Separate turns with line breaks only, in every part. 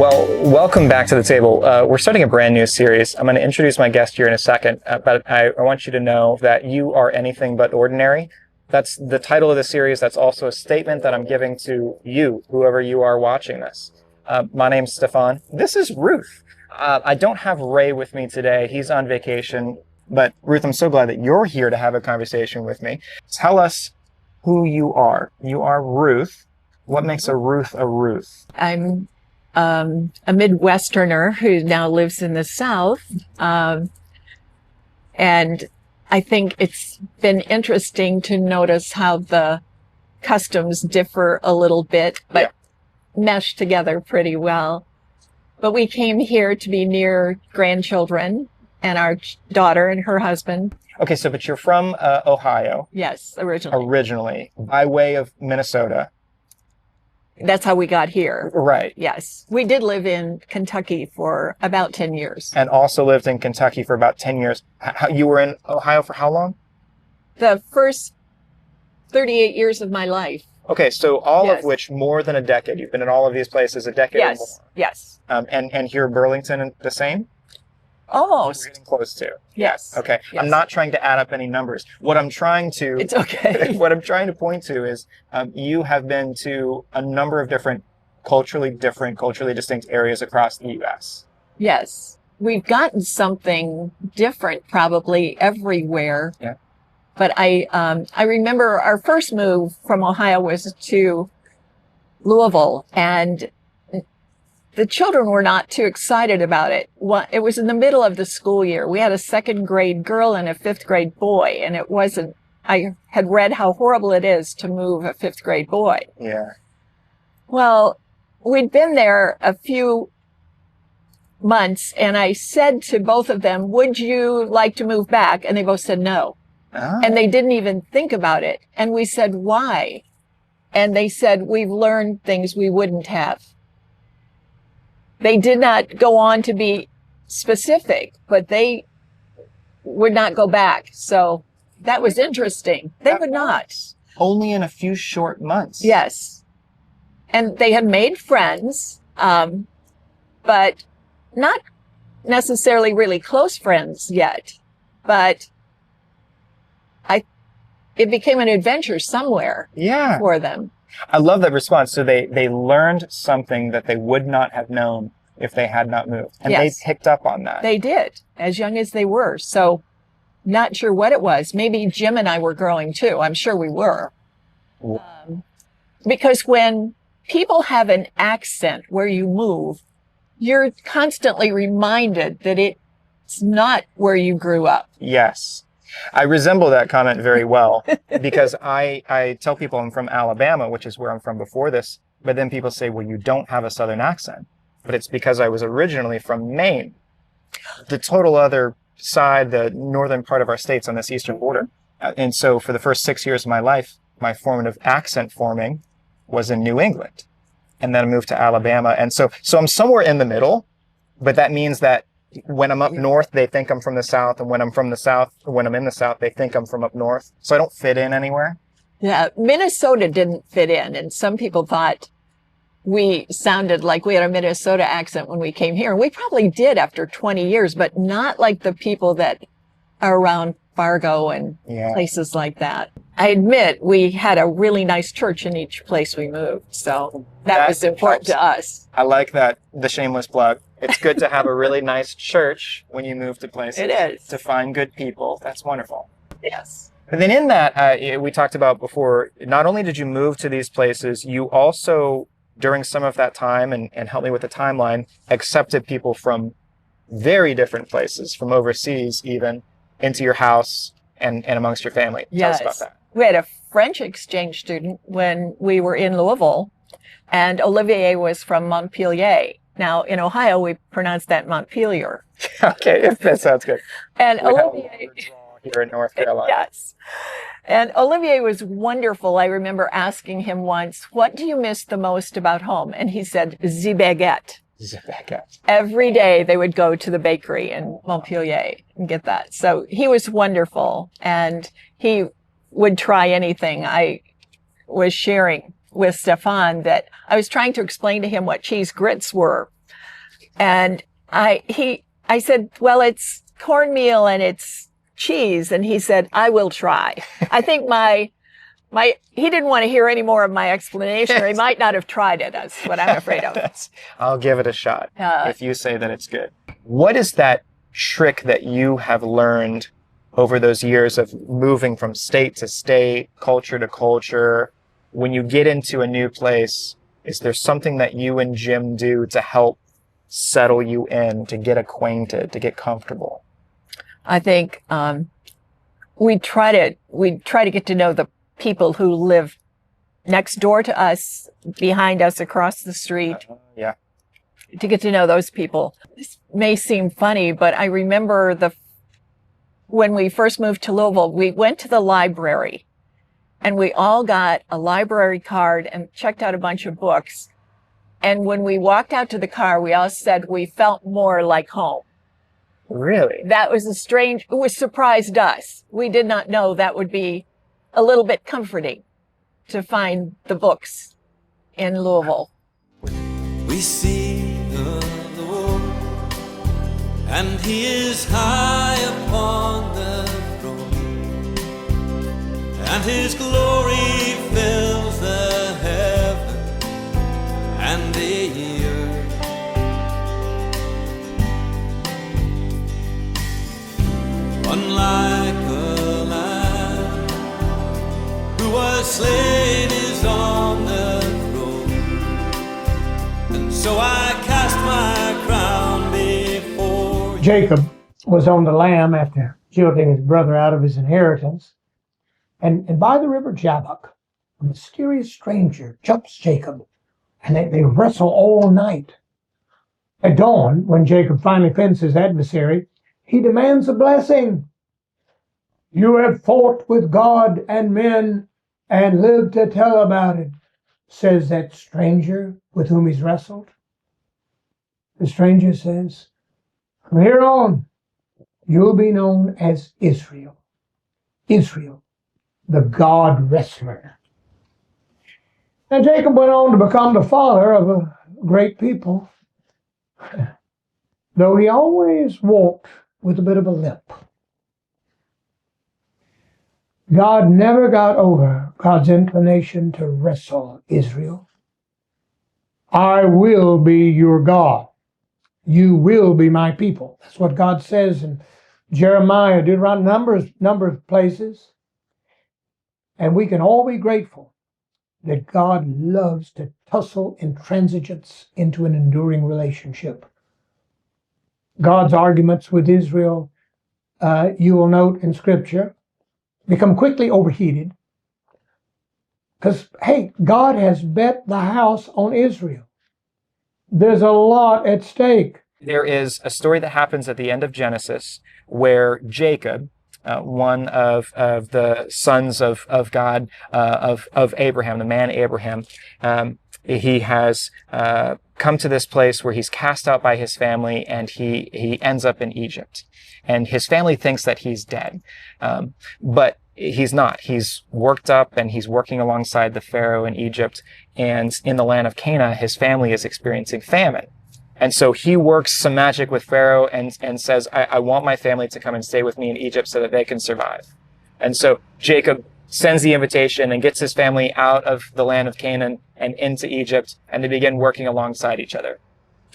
Well, welcome back to the table. We're starting a brand new series. I'm going to introduce my guest here in a second, but I want you to know that you are anything but ordinary. That's the title of the series. That's also a statement that I'm giving to you, whoever you are watching this. My name's Stefan. This is Ruth. I don't have Ray with me today. He's on vacation. But Ruth, I'm so glad that you're here to have a conversation with me. Tell us who you are. You are Ruth. What makes a Ruth a Ruth?
I'm a Midwesterner who now lives in the South. And I think it's been interesting to notice how the customs differ a little bit, but mesh together pretty well. But we came here to be near grandchildren and our daughter and her husband.
Okay, so but you're from Ohio.
Yes, originally.
Originally, by way of Minnesota.
That's how we got here.
Right.
Yes. We did live in Kentucky for about 10 years.
And also lived in Kentucky for about 10 years. You were in Ohio for how long?
The first 38 years of my life.
Okay, so all of which more than a decade. You've been in all of these places a decade or more.
Yes.
And here in Burlington, the same?
Almost.
We're getting close to.
Yes.
Okay.
Yes.
I'm not trying to add up any numbers. What I'm trying to...
It's okay.
What I'm trying to point to is you have been to a number of different, culturally distinct areas across the U.S.
Yes. We've gotten something different probably everywhere.
Yeah.
But I remember our first move from Ohio was to Louisville, and the children were not too excited about it. It was in the middle of the school year. We had a 2nd grade girl and a 5th grade boy, and it wasn't, I had read how horrible it is to move a 5th grade boy.
Yeah.
Well, we'd been there a few months, and I said to both of them, would you like to move back? And they both said no.
Oh.
And they didn't even think about it. And we said, why? And they said, we've learned things we wouldn't have. They did not go on to be specific, but they would not go back. So that was interesting. They would not.
Only in a few short months.
Yes. And they had made friends, but not necessarily really close friends yet. But it became an adventure somewhere for them.
I love that response. So they learned something that they would not have known if they had not moved. And they picked up on that.
They did, as young as they were. So not sure what it was. Maybe Jim and I were growing too. I'm sure we were. Because when people have an accent where you move, you're constantly reminded that it's not where you grew up.
Yes. I resemble that comment very well because I tell people I'm from Alabama, which is where I'm from before this. But then people say, well, you don't have a Southern accent. But it's because I was originally from Maine, the total other side, the northern part of our state's on this eastern border. And so for the first 6 years of my life, my formative accent forming was in New England. And then I moved to Alabama. And so I'm somewhere in the middle, but that means that when I'm up north, they think I'm from the South. And when I'm from the South, when I'm in the South, they think I'm from up north. So I don't fit in anywhere.
Yeah, Minnesota didn't fit in. And some people thought we sounded like we had a Minnesota accent when we came here. And we probably did after 20 years, but not like the people that are around Fargo and places like that. I admit we had a really nice church in each place we moved. So that was important to us.
I like that, the shameless plug. It's good to have a really nice church when you move to places.
It is.
To find good people. That's wonderful.
Yes.
And then in that, we talked about before, not only did you move to these places, you also, during some of that time, and help me with the timeline, accepted people from very different places, from overseas even, into your house and amongst your family.
Yes.
Tell us about that.
We had a French exchange student when we were in Louisville, and Olivier was from Montpelier. Now, in Ohio, we pronounce that Montpelier.
Okay, that sounds good.
And Olivier,
here in North Carolina.
Yes. And Olivier was wonderful. I remember asking him once, what do you miss the most about home? And he said, the baguette.
The baguette.
Every day they would go to the bakery in Montpelier and get that. So he was wonderful, and he would try anything. I was sharing with Stefan that I was trying to explain to him what cheese grits were. And I said, well, it's cornmeal and it's cheese. And he said, I will try. I think he didn't want to hear any more of my explanation, or he might not have tried it. That's what I'm afraid of.
I'll give it a shot if you say that it's good. What is that trick that you have learned over those years of moving from state to state, culture to culture? When you get into a new place, is there something that you and Jim do to help settle you in, to get acquainted, to get comfortable?
I think we try to get to know the people who live next door to us, behind us, across the street.
Yeah.
To get to know those people. This may seem funny, but I remember when we first moved to Louisville, we went to the library and we all got a library card and checked out a bunch of books. And when we walked out to the car, we all said we felt more like home.
Really?
That was it surprised us. We did not know that would be a little bit comforting to find the books in Louisville.
We see the Lord, and He is high upon the throne, and His glory fills the heaven and the earth. Unlike a lamb who was slain is on the throne, and so I cast my crown before you.
Jacob was on the lam after jilting his brother out of his inheritance. And by the river Jabbok, a mysterious stranger jumps Jacob, and they wrestle all night. At dawn, when Jacob finally fends his adversary, he demands a blessing. You have fought with God and men and lived to tell about it, says that stranger with whom he's wrestled. The stranger says, from here on, you'll be known as Israel. Israel, the God wrestler. Now Jacob went on to become the father of a great people, though he always walked with a bit of a limp. God never got over God's inclination to wrestle Israel. I will be your God. You will be my people. That's what God says in Jeremiah, Deuteronomy, number of places. And we can all be grateful that God loves to tussle intransigence into an enduring relationship. God's arguments with Israel, you will note in Scripture, become quickly overheated. Because, hey, God has bet the house on Israel. There's a lot at stake.
There is a story that happens at the end of Genesis where Jacob, one of the sons of God, of Abraham, the man Abraham, he has come to this place where he's cast out by his family, and he ends up in Egypt. And his family thinks that he's dead. But he's not. He's worked up and he's working alongside the Pharaoh in Egypt. And in the land of Canaan, his family is experiencing famine. And so he works some magic with Pharaoh and says, I want my family to come and stay with me in Egypt so that they can survive. And so Jacob sends the invitation and gets his family out of the land of Canaan and into Egypt, and they begin working alongside each other.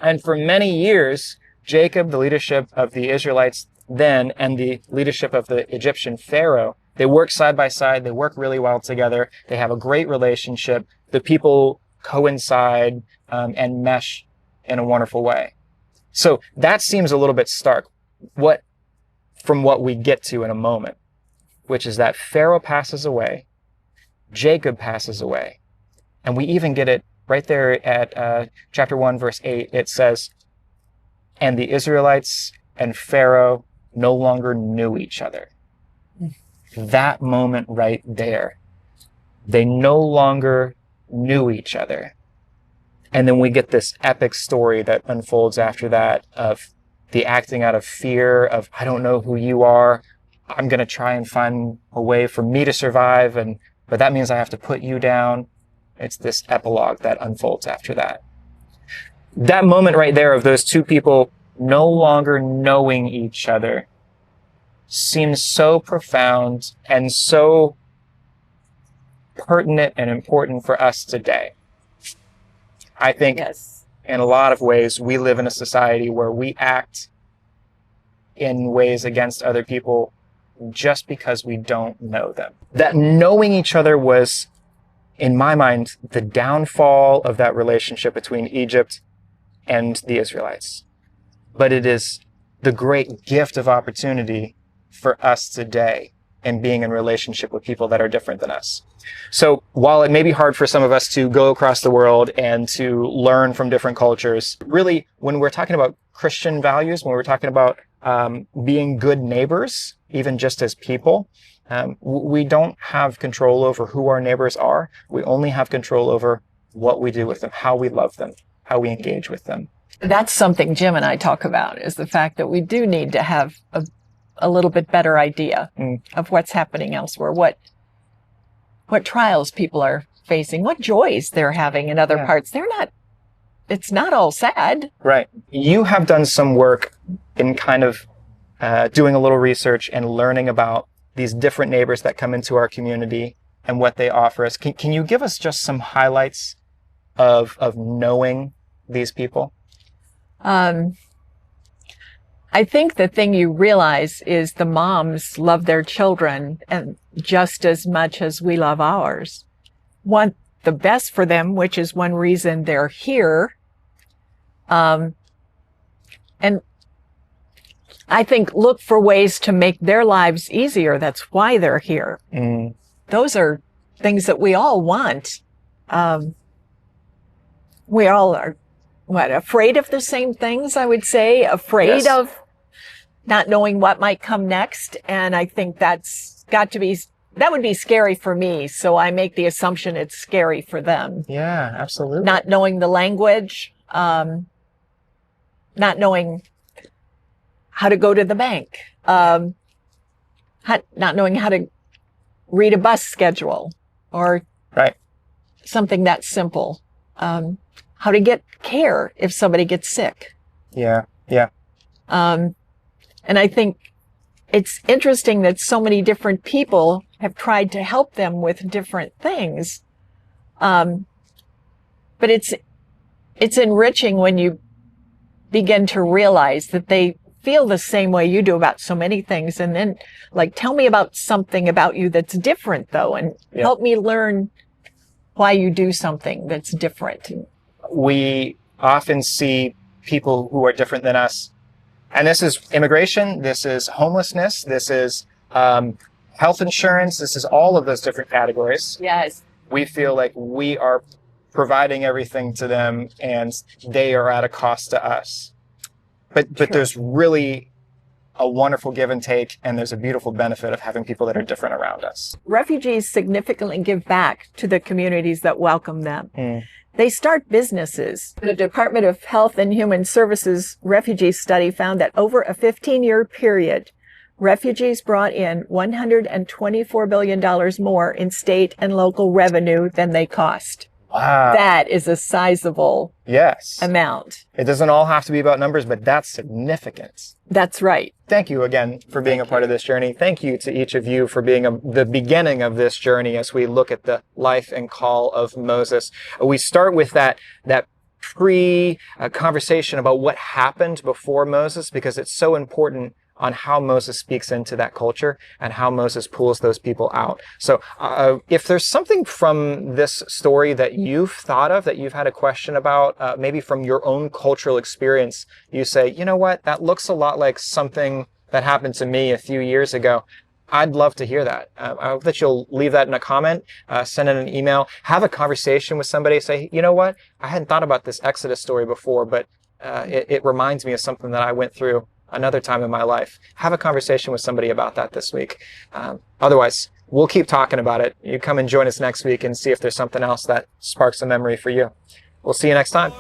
And for many years, Jacob, the leadership of the Israelites then, and the leadership of the Egyptian Pharaoh, they work side by side. They work really well together. They have a great relationship. The people coincide and mesh in a wonderful way. So that seems a little bit stark from what we get to in a moment, which is that Pharaoh passes away, Jacob passes away, and we even get it right there at chapter 1, verse 8. It says, and the Israelites and Pharaoh no longer knew each other. That moment right there, they no longer knew each other. And then we get this epic story that unfolds after that of the acting out of fear of, I don't know who you are. I'm going to try and find a way for me to survive. But that means I have to put you down. It's this epilogue that unfolds after that. that moment right there of those two people no longer knowing each other seems so profound and so pertinent and important for us today. I think
Yes.
in a lot of ways, we live in a society where we act in ways against other people just because we don't know them. That knowing each other was, in my mind, the downfall of that relationship between Egypt and the Israelites. But it is the great gift of opportunity for us today in being in relationship with people that are different than us. So while it may be hard for some of us to go across the world and to learn from different cultures, really, when we're talking about Christian values, when we're talking about being good neighbors, even just as people, we don't have control over who our neighbors are. We only have control over what we do with them, how we love them, how we engage with them.
That's something Jim and I talk about, is the fact that we do need to have a little bit better idea of what's happening elsewhere, what trials people are facing, what joys they're having in other parts. It's not all sad.
Right. You have done some work in kind of doing a little research and learning about these different neighbors that come into our community and what they offer us. Can you give us just some highlights of knowing these people?
I think the thing you realize is the moms love their children and just as much as we love ours. Want the best for them, which is one reason they're here. And I think look for ways to make their lives easier. That's why they're here. Those are things that we all want. We all are, afraid of the same things, I would say, afraid of not knowing what might come next. And I think that would be scary for me. So I make the assumption it's scary for them.
Yeah, absolutely.
Not knowing the language, not knowing how to go to the bank, not knowing how to read a bus schedule or something that simple. How to get care if somebody gets sick.
Yeah.
And I think it's interesting that so many different people have tried to help them with different things. But it's enriching when you begin to realize that they feel the same way you do about so many things. And then, like, tell me about something about you that's different, though, and help me learn why you do something that's different.
We often see people who are different than us. And this is immigration, this is homelessness, this is health insurance, this is all of those different categories.
Yes.
We feel like we are providing everything to them and they are at a cost to us. But there's really a wonderful give and take, and there's a beautiful benefit of having people that are different around us.
Refugees significantly give back to the communities that welcome them. They start businesses. The Department of Health and Human Services refugee study found that over a 15-year period, refugees brought in $124 billion more in state and local revenue than they cost.
Wow.
That is a sizable amount.
It doesn't all have to be about numbers, but that's significant.
That's right.
Thank you again for being a part of this journey. Thank you to each of you for being the beginning of this journey as we look at the life and call of Moses. We start with that pre-conversation about what happened before Moses, because it's so important on how Moses speaks into that culture and how Moses pulls those people out. So if there's something from this story that you've thought of, that you've had a question about, maybe from your own cultural experience, you say, you know what, that looks a lot like something that happened to me a few years ago. I'd love to hear that. I hope that you'll leave that in a comment, send in an email, have a conversation with somebody, say, you know what, I hadn't thought about this Exodus story before, but it reminds me of something that I went through another time in my life. Have a conversation with somebody about that this week. Otherwise, we'll keep talking about it. You come and join us next week and see if there's something else that sparks a memory for you. We'll see you next time.